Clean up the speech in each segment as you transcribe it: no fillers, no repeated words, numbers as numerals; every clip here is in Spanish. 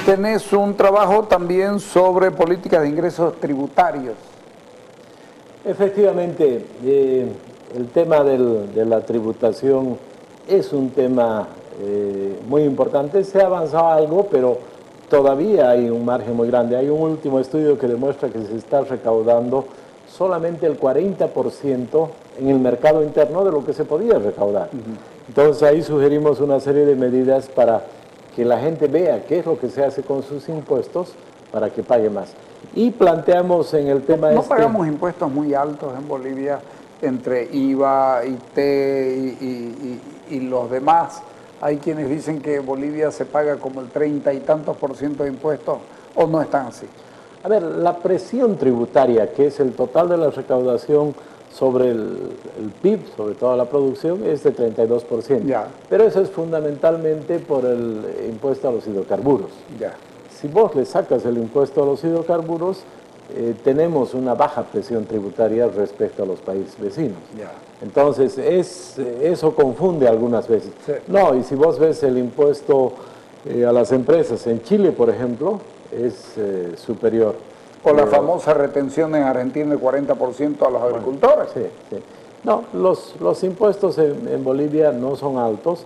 Tenés un trabajo también sobre políticas de ingresos tributarios. Efectivamente, el tema de la tributación es un tema muy importante. Se ha avanzado algo, pero todavía hay un margen muy grande. Hay un último estudio que demuestra que se está recaudando solamente el 40% en el mercado interno de lo que se podía recaudar. Entonces ahí sugerimos una serie de medidas para que la gente vea qué es lo que se hace con sus impuestos para que pague más. Y planteamos en el tema No pagamos impuestos muy altos en Bolivia entre IVA, IT y los demás. Hay quienes dicen que Bolivia se paga como el 30 y tantos % de impuestos, o no están así. A ver, la presión tributaria, que es el total de la recaudación sobre el PIB, sobre toda la producción, es de 32%. Ya. Pero eso es fundamentalmente por el impuesto a los hidrocarburos. Ya. Si vos le sacas el impuesto a los hidrocarburos, tenemos una baja presión tributaria respecto a los países vecinos. Ya. Entonces, eso confunde algunas veces. Sí. No, y si vos ves el impuesto a las empresas, en Chile, por ejemplo, es superior. O la famosa retención en Argentina del 40% a los agricultores. Sí, sí. No, los impuestos en Bolivia no son altos.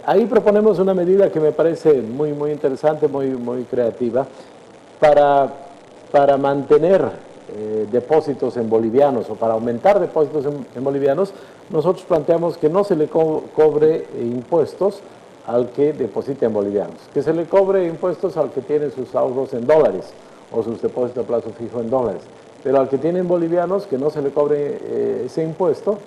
Ahí proponemos una medida que me parece muy, muy interesante, muy creativa, para mantener depósitos en bolivianos o para aumentar depósitos en bolivianos. Nosotros planteamos que no se le cobre impuestos al que deposita en bolivianos, que se le cobre impuestos al que tiene sus ahorros en dólares o sus depósitos a plazo fijo en dólares, pero al que tienen bolivianos que no se le cobre ese impuesto.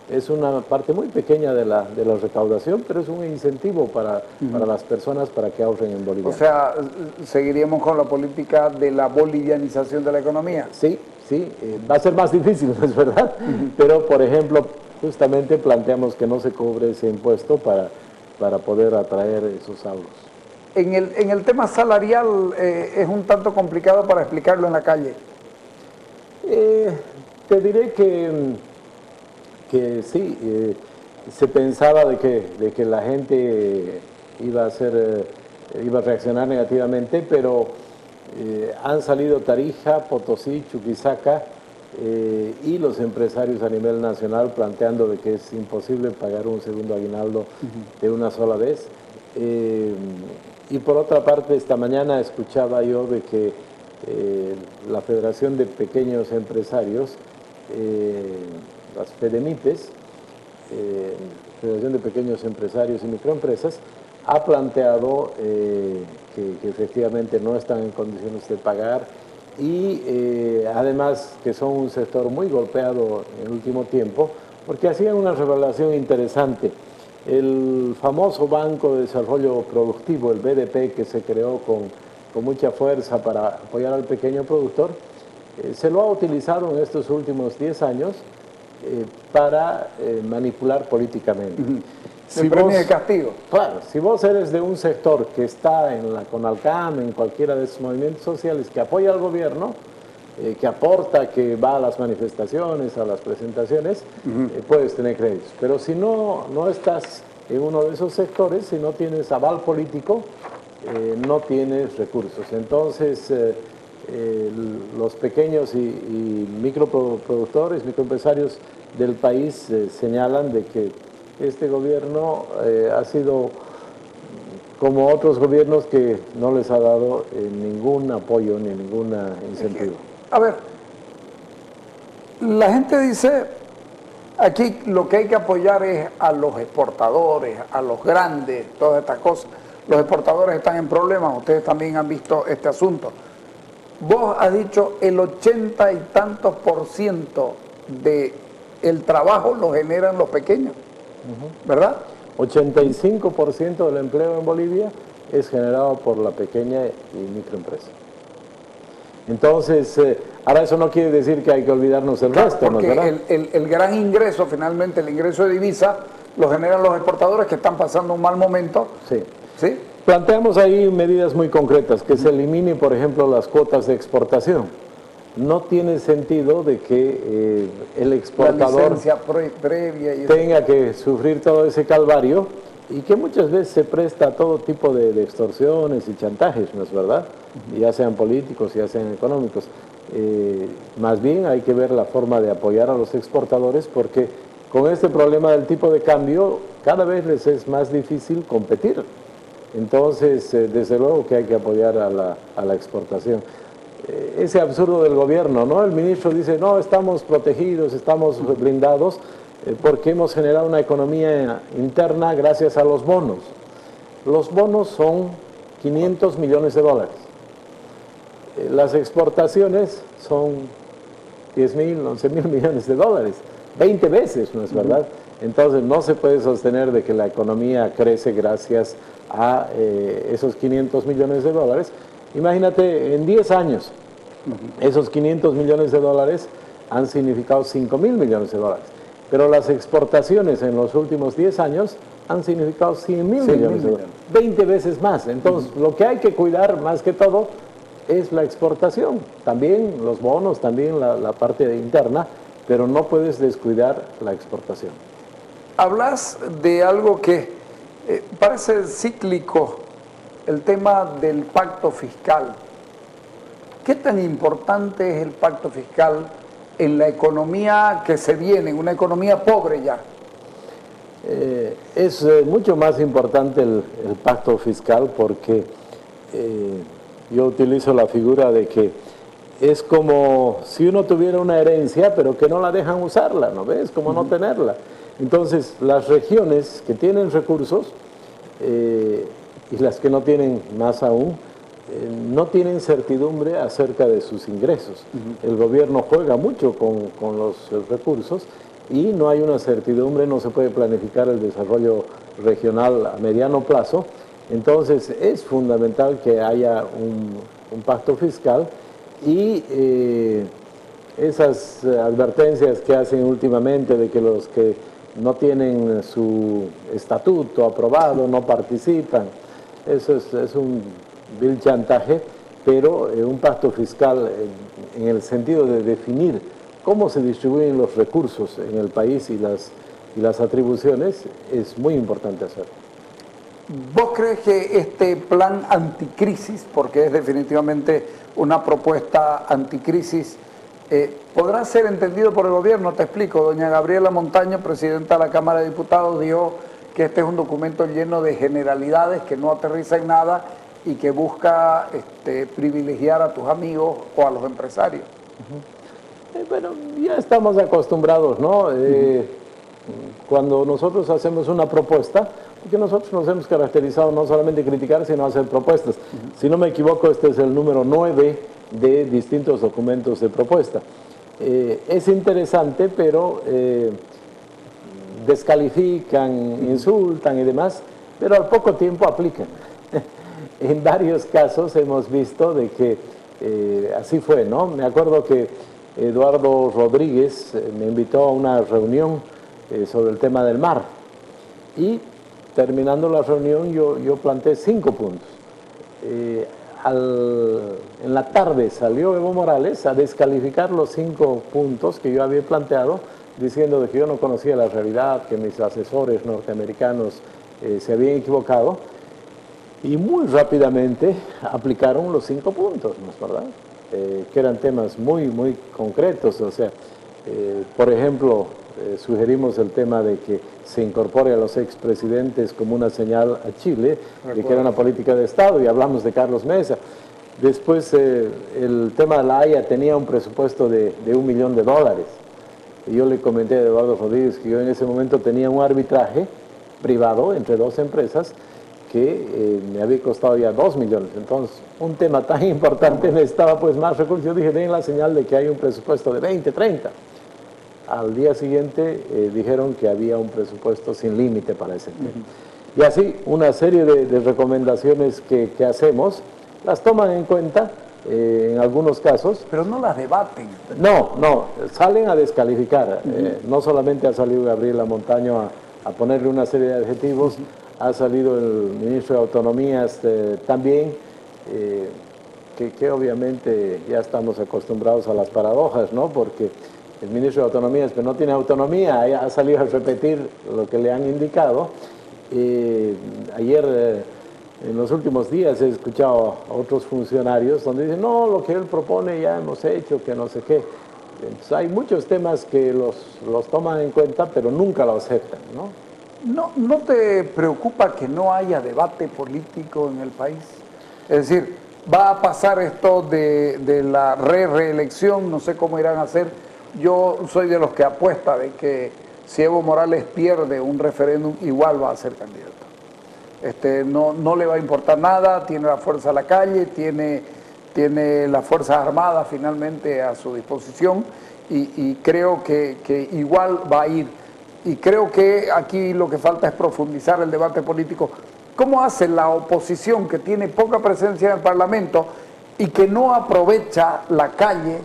Es una parte muy pequeña de la recaudación, pero es un incentivo para las personas para que ahorren en bolivianos. O sea, seguiríamos con la política de la bolivianización de la economía. Sí, sí, va a ser más difícil, ¿no es verdad? Pero, por ejemplo, justamente planteamos que no se cobre ese impuesto para poder atraer esos ahorros. En el tema salarial es un tanto complicado para explicarlo en la calle. Te diré que sí, se pensaba de que la gente iba a reaccionar negativamente, pero han salido Tarija, Potosí, Chuquisaca y los empresarios a nivel nacional planteando de que es imposible pagar un segundo aguinaldo de una sola vez. Y por otra parte, esta mañana escuchaba yo de que la Federación de Pequeños Empresarios, las FEDEMIPES, Federación de Pequeños Empresarios y Microempresas, ha planteado que efectivamente no están en condiciones de pagar y además que son un sector muy golpeado en el último tiempo, porque hacían una revelación interesante. El famoso Banco de Desarrollo Productivo, el BDP, que se creó con mucha fuerza para apoyar al pequeño productor, se lo ha utilizado en estos últimos 10 años para manipular políticamente. El premio de castigo. Claro, si vos eres de un sector que está en la CONALCAM, en cualquiera de esos movimientos sociales que apoya al gobierno, que aporta, que va a las manifestaciones, a las presentaciones, puedes tener créditos. Pero si no estás en uno de esos sectores, si no tienes aval político, no tienes recursos. Entonces, los pequeños y microproductores, microempresarios del país señalan de que este gobierno ha sido como otros gobiernos que no les ha dado ningún apoyo ni ningún incentivo. A ver, la gente dice, aquí lo que hay que apoyar es a los exportadores, a los grandes, todas estas cosas. Los exportadores están en problemas, ustedes también han visto este asunto. Vos has dicho el 80 y tantos % del trabajo lo generan los pequeños, ¿verdad? 85% del empleo en Bolivia es generado por la pequeña y microempresa. Entonces, ahora eso no quiere decir que hay que olvidarnos del resto, ¿no? Porque el gran ingreso, finalmente, el ingreso de divisa, lo generan los exportadores que están pasando un mal momento. Sí. ¿Sí? Planteamos ahí medidas muy concretas, que se eliminen, por ejemplo, las cuotas de exportación. no tiene sentido de que el exportador La licencia previa y tenga que sufrir todo ese calvario y que muchas veces se presta a todo tipo de extorsiones y chantajes, ¿no es verdad? Ya sean políticos, ya sean económicos. Más bien hay que ver la forma de apoyar a los exportadores porque con este problema del tipo de cambio cada vez les es más difícil competir. Entonces, desde luego que hay que apoyar a la exportación. Ese absurdo del gobierno, ¿no? El ministro dice, no, estamos protegidos, estamos blindados, porque hemos generado una economía interna gracias a los bonos. Los bonos son 500 millones de dólares. Las exportaciones son 10.000, 11.000 millones de dólares, 20 veces, ¿no es verdad? Entonces no se puede sostener de que la economía crece gracias a esos 500 millones de dólares. Imagínate, en 10 años, esos 500 millones de dólares han significado 5.000 millones de dólares. Pero las exportaciones en los últimos 10 años han significado 100.000 millones de dólares, 20 veces más. Entonces, lo que hay que cuidar más que todo es la exportación. También los bonos, también la parte interna, pero no puedes descuidar la exportación. Hablas de algo que parece cíclico, el tema del pacto fiscal. ¿Qué tan importante es el pacto fiscal en la economía que se viene, en una economía pobre ya? Es mucho más importante el pacto fiscal porque yo utilizo la figura de que es como si uno tuviera una herencia pero que no la dejan usarla, ¿no ves? Como no tenerla. Entonces, las regiones que tienen recursos y las que no tienen más aún, no tienen certidumbre acerca de sus ingresos. El gobierno juega mucho con los recursos y no hay una certidumbre, no se puede planificar el desarrollo regional a mediano plazo. Entonces, es fundamental que haya un pacto fiscal y esas advertencias que hacen últimamente de que los que no tienen su estatuto aprobado no participan, eso es un vil chantaje, pero un pacto fiscal en el sentido de definir cómo se distribuyen los recursos en el país y las atribuciones es muy importante hacerlo. ¿Vos crees que este plan anticrisis, porque es definitivamente una propuesta anticrisis, podrá ser entendido por el gobierno? Te explico. Doña Gabriela Montaño, presidenta de la Cámara de Diputados, dijo que este es un documento lleno de generalidades, que no aterriza en nada y que busca privilegiar a tus amigos o a los empresarios. Bueno, ya estamos acostumbrados, ¿no? Cuando nosotros hacemos una propuesta, porque nosotros nos hemos caracterizado no solamente criticar, sino hacer propuestas. Si no me equivoco, este es el número 9 de distintos documentos de propuesta. Es interesante, pero descalifican, insultan y demás, pero al poco tiempo aplican. En varios casos hemos visto de que así fue, ¿no? Me acuerdo que Eduardo Rodríguez me invitó a una reunión sobre el tema del mar y terminando la reunión yo planteé 5 puntos. En la tarde salió Evo Morales a descalificar los 5 puntos que yo había planteado, diciendo de que yo no conocía la realidad, que mis asesores norteamericanos se habían equivocado, y muy rápidamente aplicaron los 5 puntos, ¿no es verdad? Que eran temas muy, muy concretos. O sea, por ejemplo, sugerimos el tema de que se incorpore a los expresidentes como una señal a Chile, de que era una política de Estado, y hablamos de Carlos Mesa. Después, el tema de la Haya tenía un presupuesto de $1 millón. Y yo le comenté a Eduardo Rodríguez que yo en ese momento tenía un arbitraje privado entre 2 empresas que me había costado ya 2 millones. Entonces, un tema tan importante necesitaba pues más recursos. Yo dije, den la señal de que hay un presupuesto de 20, 30. Al día siguiente dijeron que había un presupuesto sin límite para ese tema. Y así, una serie de recomendaciones que hacemos, las toman en cuenta en algunos casos. Pero no las debaten. No, salen a descalificar. No solamente ha salido Gabriela Montaño a ponerle una serie de adjetivos, ha salido el ministro de Autonomías también. que obviamente ya estamos acostumbrados a las paradojas, ¿no? Porque el ministro de Autonomía, pero no tiene autonomía, ha salido a repetir lo que le han indicado. Ayer, en los últimos días, he escuchado a otros funcionarios donde dicen, no, lo que él propone ya hemos hecho, que no sé qué. Entonces, hay muchos temas que los toman en cuenta, pero nunca lo aceptan, ¿no? ¿No te preocupa que no haya debate político en el país? Es decir, va a pasar esto de la reelección, no sé cómo irán a hacer. Yo soy de los que apuesta de que si Evo Morales pierde un referéndum, igual va a ser candidato. No le va a importar nada, tiene la fuerza de la calle, tiene las Fuerzas Armadas finalmente a su disposición y creo que igual va a ir. Y creo que aquí lo que falta es profundizar el debate político. ¿Cómo hace la oposición que tiene poca presencia en el Parlamento y que no aprovecha la calle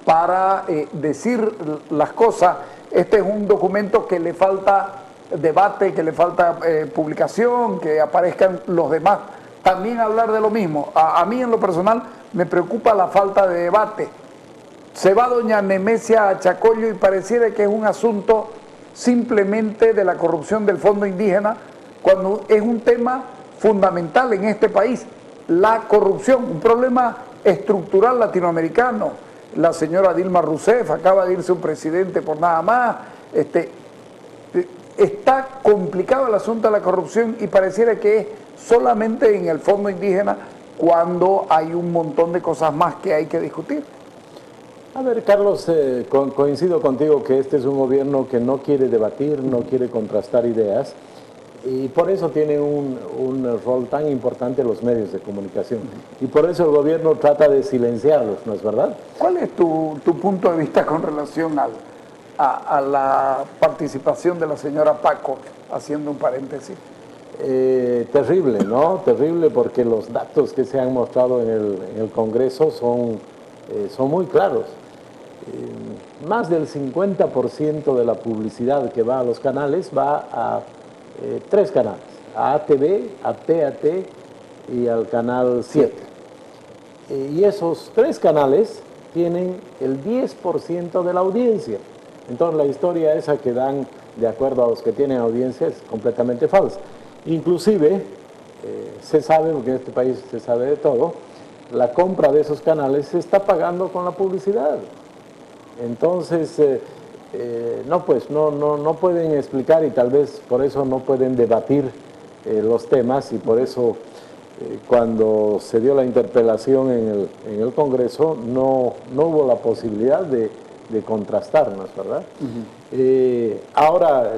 para decir las cosas? Este es un documento que le falta debate, que le falta publicación, que aparezcan los demás. También hablar de lo mismo. A mí en lo personal me preocupa la falta de debate. Se va doña Nemesia a Chacollo y pareciera que es un asunto simplemente de la corrupción del Fondo Indígena, cuando es un tema fundamental en este país, la corrupción, un problema estructural latinoamericano. La señora Dilma Rousseff, acaba de irse un presidente por nada más. Está complicado el asunto de la corrupción y pareciera que es solamente en el Fondo Indígena cuando hay un montón de cosas más que hay que discutir. A ver, Carlos, coincido contigo que este es un gobierno que no quiere debatir, no quiere contrastar ideas y por eso tiene un rol tan importante los medios de comunicación y por eso el gobierno trata de silenciarlos, ¿no es verdad? ¿Cuál es tu punto de vista con relación a la participación de la señora Paco, haciendo un paréntesis? Terrible, ¿no? Terrible porque los datos que se han mostrado en el Congreso son muy claros. Más del 50% de la publicidad que va a los canales va a 3 canales, a ATV, a PAT y al canal 7. Y esos 3 canales tienen el 10% de la audiencia. Entonces la historia esa que dan de acuerdo a los que tienen audiencia es completamente falsa. Inclusive, se sabe, porque en este país se sabe de todo, la compra de esos canales se está pagando con la publicidad. Entonces, no pueden explicar y tal vez por eso no pueden debatir los temas y por eso cuando se dio la interpelación en el Congreso no hubo la posibilidad de contrastarnos, ¿verdad? Ahora,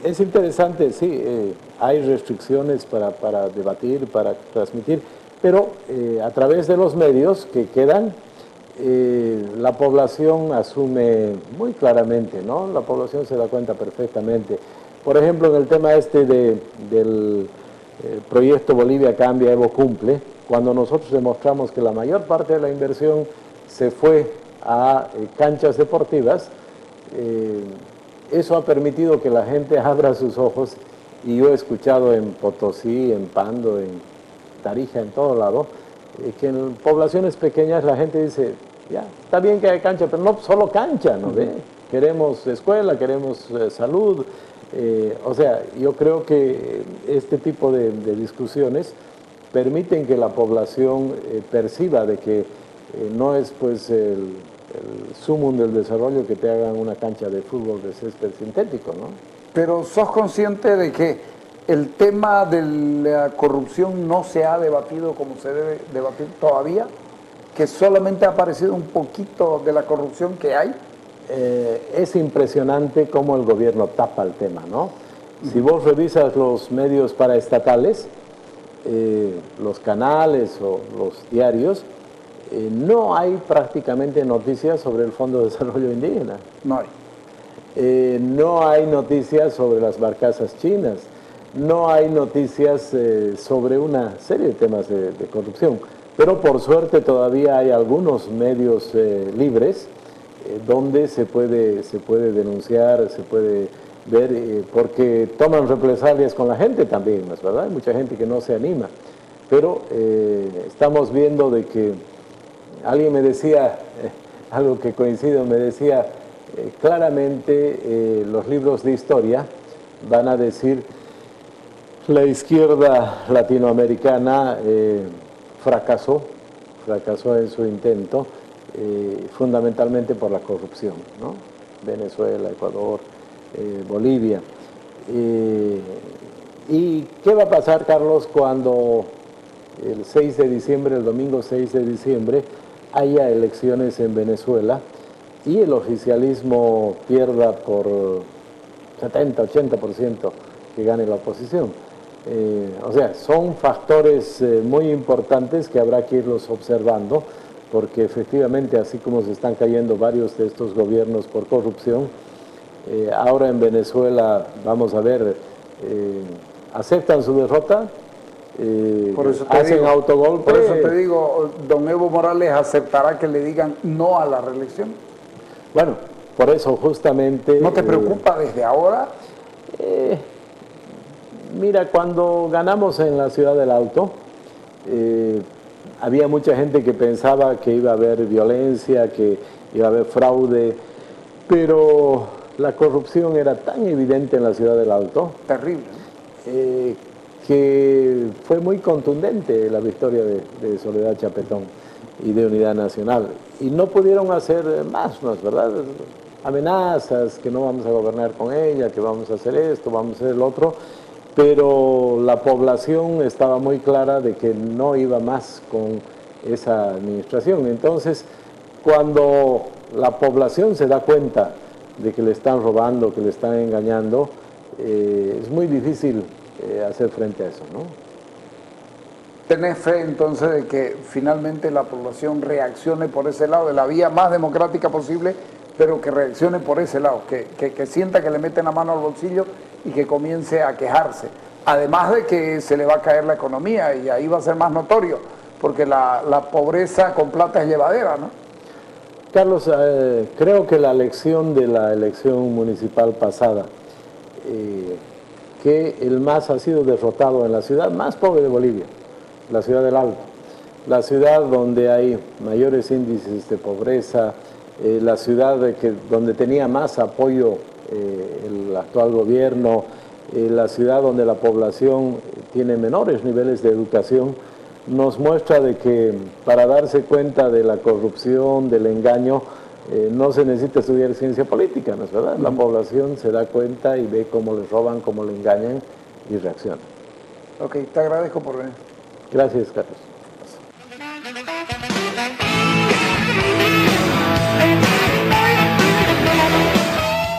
es interesante, sí, hay restricciones para debatir, para transmitir, pero a través de los medios que quedan, la población asume muy claramente, ¿no? La población se da cuenta perfectamente. Por ejemplo, en el tema del proyecto Bolivia Cambia, Evo Cumple, cuando nosotros demostramos que la mayor parte de la inversión se fue a canchas deportivas, eso ha permitido que la gente abra sus ojos y yo he escuchado en Potosí, en Pando, en Tarija, en todo lado, que en poblaciones pequeñas la gente dice, ya, está bien que haya cancha, pero no solo cancha, ¿no ve? Queremos escuela, queremos salud. O sea, yo creo que este tipo de discusiones permiten que la población perciba de que no es pues el sumum del desarrollo que te hagan una cancha de fútbol de césped sintético, ¿no? Pero ¿sos consciente de que el tema de la corrupción no se ha debatido como se debe debatir todavía? ¿Que solamente ha aparecido un poquito de la corrupción que hay? Es impresionante cómo el gobierno tapa el tema, ¿no? Si vos revisas los medios paraestatales, los canales o los diarios, no hay prácticamente noticias sobre el Fondo de Desarrollo Indígena. No hay. No hay noticias sobre las barcazas chinas. No hay noticias sobre una serie de temas de corrupción. Pero por suerte todavía hay algunos medios libres donde se puede denunciar, se puede ver, porque toman represalias con la gente también, ¿no es verdad? Hay mucha gente que no se anima. pero estamos viendo de que alguien me decía, algo que coincido, me decía claramente los libros de historia van a decir la izquierda latinoamericana fracasó en su intento, fundamentalmente por la corrupción, ¿no? Venezuela, Ecuador, Bolivia. ¿Y qué va a pasar, Carlos, cuando el 6 de diciembre, el domingo 6 de diciembre, haya elecciones en Venezuela y el oficialismo pierda por 70-80% que gane la oposición? O sea, son factores muy importantes que habrá que irlos observando, porque efectivamente, así como se están cayendo varios de estos gobiernos por corrupción, ahora en Venezuela, vamos a ver, aceptan su derrota, hacen autogolpe. Por eso te digo, don Evo Morales aceptará que le digan no a la reelección. Bueno, por eso justamente... ¿No te preocupa desde ahora? Mira, cuando ganamos en la Ciudad del Alto, había mucha gente que pensaba que iba a haber violencia, que iba a haber fraude, pero la corrupción era tan evidente en la Ciudad del Alto. Terrible. Que fue muy contundente la victoria de Soledad Chapetón y de Unidad Nacional. Y no pudieron hacer más, ¿no es verdad? Amenazas, que no vamos a gobernar con ella, que vamos a hacer esto, vamos a hacer el otro, pero la población estaba muy clara de que no iba más con esa administración. Entonces, cuando la población se da cuenta de que le están robando, que le están engañando, es muy difícil hacer frente a eso, ¿no? ¿Tenés fe entonces de que finalmente la población reaccione por ese lado, de la vía más democrática posible, pero que reaccione por ese lado, que sienta que le meten la mano al bolsillo y que comience a quejarse? Además de que se le va a caer la economía y ahí va a ser más notorio, porque la pobreza con plata es llevadera, ¿no? Carlos, creo que la lección de la elección municipal pasada, que el MAS ha sido derrotado en la ciudad más pobre de Bolivia, la ciudad del Alto, la ciudad donde hay mayores índices de pobreza, la ciudad donde tenía más apoyo el actual gobierno, la ciudad donde la población tiene menores niveles de educación, nos muestra de que para darse cuenta de la corrupción, del engaño, no se necesita estudiar ciencia política, ¿no es verdad? La población se da cuenta y ve cómo le roban, cómo le engañan y reacciona. Ok, te agradezco por venir. Gracias, Carlos.